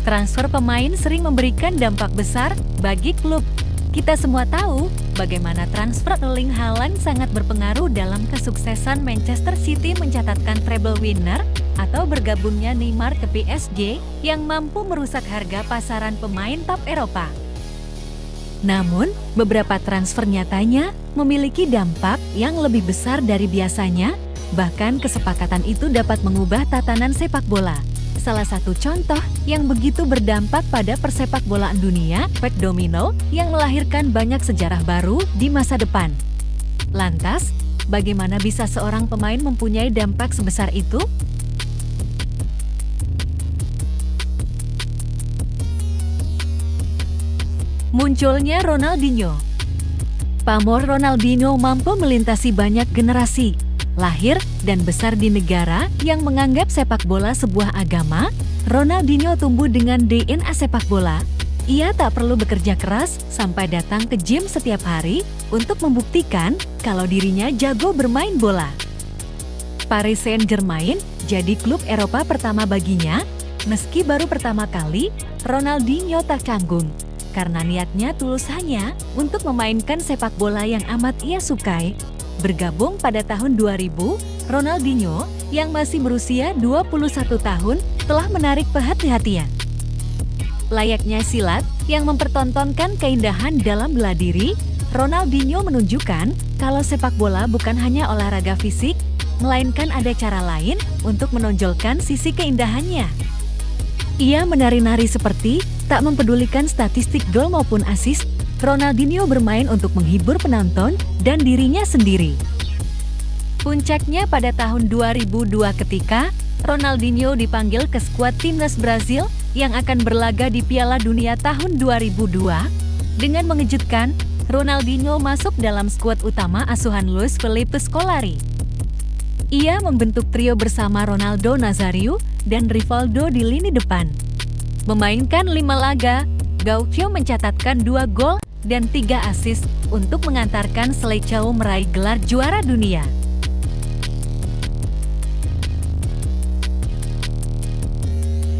Transfer pemain sering memberikan dampak besar bagi klub. Kita semua tahu bagaimana transfer Erling Haaland sangat berpengaruh dalam kesuksesan Manchester City mencatatkan treble winner atau bergabungnya Neymar ke PSG yang mampu merusak harga pasaran pemain top Eropa. Namun, beberapa transfer nyatanya memiliki dampak yang lebih besar dari biasanya, bahkan kesepakatan itu dapat mengubah tatanan sepak bola. Salah satu contoh yang begitu berdampak pada persepak bolaan dunia, efek domino yang melahirkan banyak sejarah baru di masa depan. Lantas, bagaimana bisa seorang pemain mempunyai dampak sebesar itu? Munculnya Ronaldinho. Pamor Ronaldinho mampu melintasi banyak generasi. Lahir dan besar di negara yang menganggap sepak bola sebuah agama, Ronaldinho tumbuh dengan DNA sepak bola. Ia tak perlu bekerja keras sampai datang ke gym setiap hari untuk membuktikan kalau dirinya jago bermain bola. Paris Saint-Germain jadi klub Eropa pertama baginya, meski baru pertama kali, Ronaldinho tak canggung. Karena niatnya tulus hanya untuk memainkan sepak bola yang amat ia sukai. Bergabung pada tahun 2000, Ronaldinho yang masih berusia 21 tahun telah menarik perhatian. Layaknya silat yang mempertontonkan keindahan dalam bela diri, Ronaldinho menunjukkan kalau sepak bola bukan hanya olahraga fisik, melainkan ada cara lain untuk menonjolkan sisi keindahannya. Ia menari-nari seperti tak mempedulikan statistik gol maupun assist. Ronaldinho bermain untuk menghibur penonton dan dirinya sendiri. Puncaknya pada tahun 2002 ketika Ronaldinho dipanggil ke skuad timnas Brazil yang akan berlaga di Piala Dunia tahun 2002. Dengan mengejutkan, Ronaldinho masuk dalam skuad utama asuhan Luis Felipe Scolari. Ia membentuk trio bersama Ronaldo Nazario dan Rivaldo di lini depan. Memainkan 5 laga, Gaucho mencatatkan 2 gol dan 3 assist untuk mengantarkan Seleção meraih gelar juara dunia.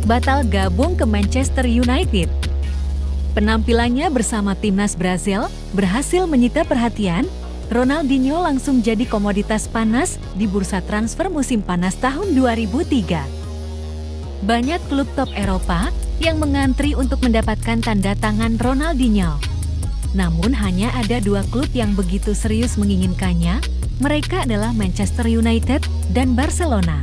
Batal gabung ke Manchester United. Penampilannya bersama timnas Brazil berhasil menyita perhatian. Ronaldinho langsung jadi komoditas panas di bursa transfer musim panas tahun 2003. Banyak klub top Eropa yang mengantri untuk mendapatkan tanda tangan Ronaldinho. Namun hanya ada 2 klub yang begitu serius menginginkannya, mereka adalah Manchester United dan Barcelona.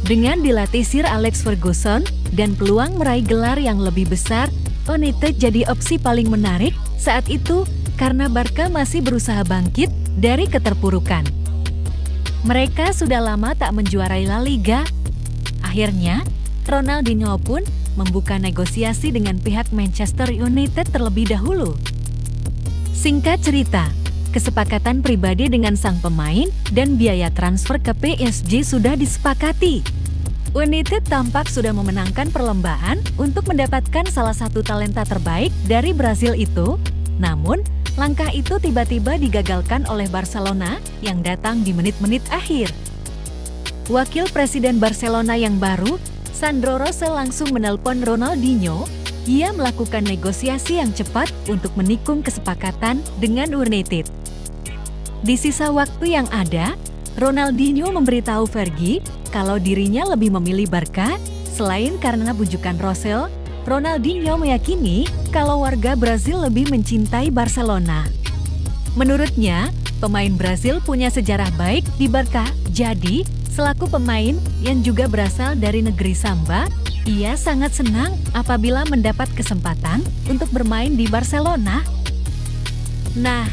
Dengan dilatih Sir Alex Ferguson dan peluang meraih gelar yang lebih besar, United jadi opsi paling menarik saat itu karena Barca masih berusaha bangkit dari keterpurukan. Mereka sudah lama tak menjuarai La Liga. Akhirnya, Ronaldinho pun membuka negosiasi dengan pihak Manchester United terlebih dahulu. Singkat cerita, kesepakatan pribadi dengan sang pemain dan biaya transfer ke PSG sudah disepakati. United tampak sudah memenangkan perlombaan untuk mendapatkan salah satu talenta terbaik dari Brazil itu. Namun, langkah itu tiba-tiba digagalkan oleh Barcelona yang datang di menit-menit akhir. Wakil Presiden Barcelona yang baru, Sandro Rosell langsung menelpon Ronaldinho. Ia melakukan negosiasi yang cepat untuk menikung kesepakatan dengan United. Di sisa waktu yang ada, Ronaldinho memberitahu Fergie kalau dirinya lebih memilih Barca. Selain karena bujukan Rosell, Ronaldinho meyakini kalau warga Brazil lebih mencintai Barcelona. Menurutnya, pemain Brazil punya sejarah baik di Barca. Jadi, selaku pemain yang juga berasal dari negeri Samba, ia sangat senang apabila mendapat kesempatan untuk bermain di Barcelona. Nah,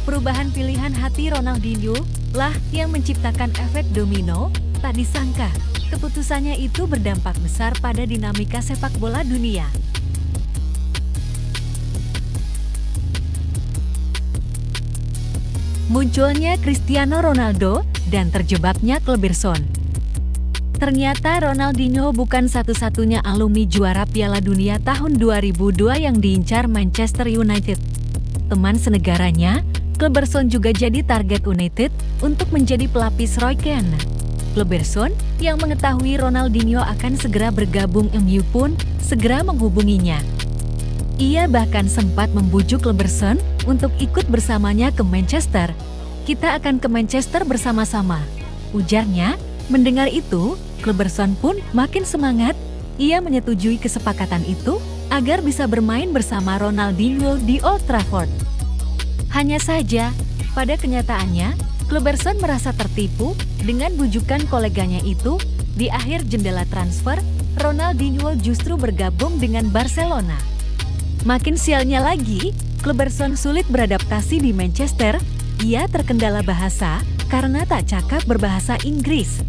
perubahan pilihan hati Ronaldinho lah yang menciptakan efek domino. Tak disangka, keputusannya itu berdampak besar pada dinamika sepak bola dunia. Munculnya Cristiano Ronaldo dan terjebaknya Kleberson. Ternyata Ronaldinho bukan satu-satunya alumni juara Piala Dunia tahun 2002 yang diincar Manchester United. Teman senegaranya, Kleberson juga jadi target United untuk menjadi pelapis Roy Keane. Kleberson yang mengetahui Ronaldinho akan segera bergabung MU pun segera menghubunginya. Ia bahkan sempat membujuk Kleberson untuk ikut bersamanya ke Manchester. "Kita akan ke Manchester bersama-sama," ujarnya. Mendengar itu, Kleberson pun makin semangat. Ia menyetujui kesepakatan itu agar bisa bermain bersama Ronaldinho di Old Trafford. Hanya saja, pada kenyataannya, Kleberson merasa tertipu dengan bujukan koleganya itu. Di akhir jendela transfer, Ronaldinho justru bergabung dengan Barcelona. Makin sialnya lagi, Kleberson sulit beradaptasi di Manchester. Ia terkendala bahasa karena tak cakap berbahasa Inggris.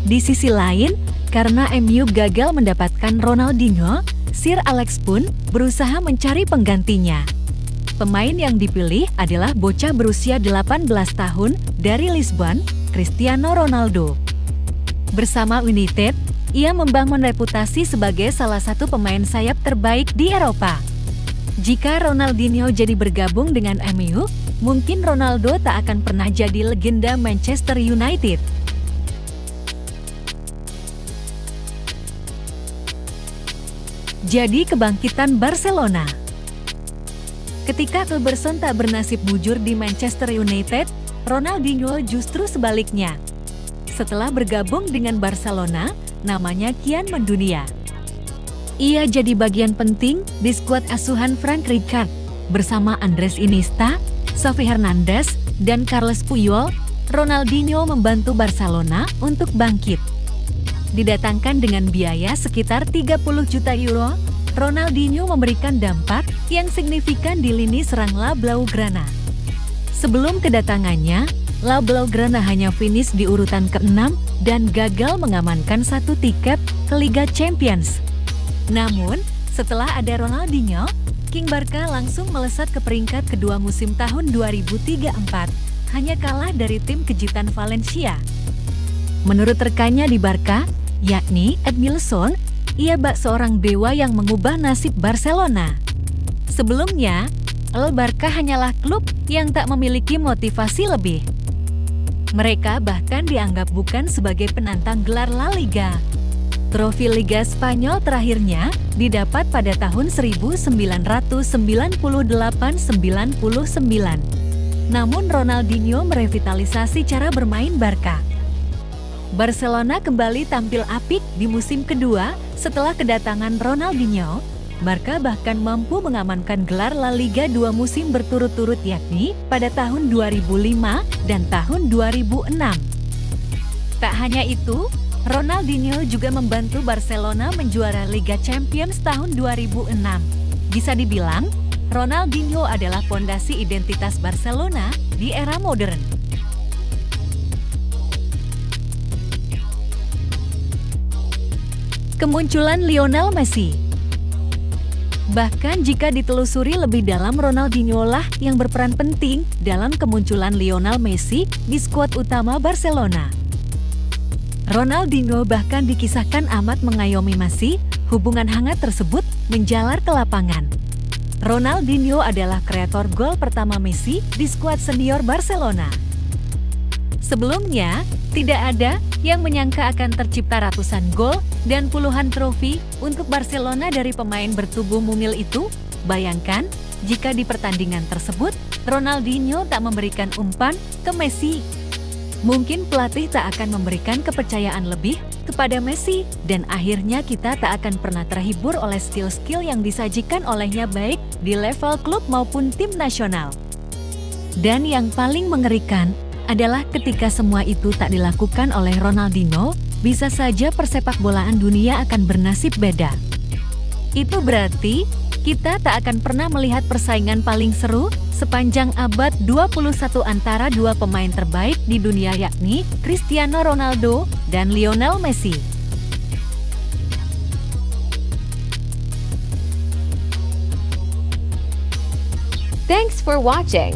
Di sisi lain, karena MU gagal mendapatkan Ronaldinho, Sir Alex pun berusaha mencari penggantinya. Pemain yang dipilih adalah bocah berusia 18 tahun dari Lisbon, Cristiano Ronaldo. Bersama United, ia membangun reputasi sebagai salah satu pemain sayap terbaik di Eropa. Jika Ronaldinho jadi bergabung dengan MU, mungkin Ronaldo tak akan pernah jadi legenda Manchester United. Jadi kebangkitan Barcelona. Ketika Kleberson tak bernasib bujur di Manchester United, Ronaldinho justru sebaliknya. Setelah bergabung dengan Barcelona, namanya kian mendunia. Ia jadi bagian penting di skuad asuhan Frank Rijkaard. Bersama Andres Iniesta, Xavi Hernandez, dan Carles Puyol, Ronaldinho membantu Barcelona untuk bangkit. Didatangkan dengan biaya sekitar 30 juta euro, Ronaldinho memberikan dampak yang signifikan di lini serang La Blaugrana. Sebelum kedatangannya, La Blaugrana hanya finish di urutan ke-6 dan gagal mengamankan satu tiket ke Liga Champions. Namun, setelah ada Ronaldinho, King Barca langsung melesat ke peringkat kedua musim tahun 2003-04, hanya kalah dari tim kejutan Valencia. Menurut rekannya di Barca, yakni Edmilson, ia bak seorang dewa yang mengubah nasib Barcelona. Sebelumnya, El Barca hanyalah klub yang tak memiliki motivasi lebih. Mereka bahkan dianggap bukan sebagai penantang gelar La Liga. Trofi Liga Spanyol terakhirnya didapat pada tahun 1998-99. Namun Ronaldinho merevitalisasi cara bermain Barca. Barcelona kembali tampil apik di musim kedua setelah kedatangan Ronaldinho. Barca bahkan mampu mengamankan gelar La Liga 2 musim berturut-turut, yakni pada tahun 2005 dan tahun 2006. Tak hanya itu, Ronaldinho juga membantu Barcelona menjuara Liga Champions tahun 2006. Bisa dibilang, Ronaldinho adalah fondasi identitas Barcelona di era modern. Kemunculan Lionel Messi. Bahkan jika ditelusuri lebih dalam, Ronaldinho lah yang berperan penting dalam kemunculan Lionel Messi di skuad utama Barcelona. Ronaldinho bahkan dikisahkan amat mengayomi Messi. Hubungan hangat tersebut menjalar ke lapangan. Ronaldinho adalah kreator gol pertama Messi di skuad senior Barcelona. Sebelumnya, tidak ada yang menyangka akan tercipta ratusan gol dan puluhan trofi untuk Barcelona dari pemain bertubuh mungil itu. Bayangkan, jika di pertandingan tersebut, Ronaldinho tak memberikan umpan ke Messi. Mungkin pelatih tak akan memberikan kepercayaan lebih kepada Messi, dan akhirnya kita tak akan pernah terhibur oleh skill-skill yang disajikan olehnya baik di level klub maupun tim nasional. Dan yang paling mengerikan adalah ketika semua itu tak dilakukan oleh Ronaldinho, bisa saja persepakbolaan dunia akan bernasib beda. Itu berarti kita tak akan pernah melihat persaingan paling seru sepanjang abad 21 antara dua pemain terbaik di dunia, yakni Cristiano Ronaldo dan Lionel Messi. Thanks for watching.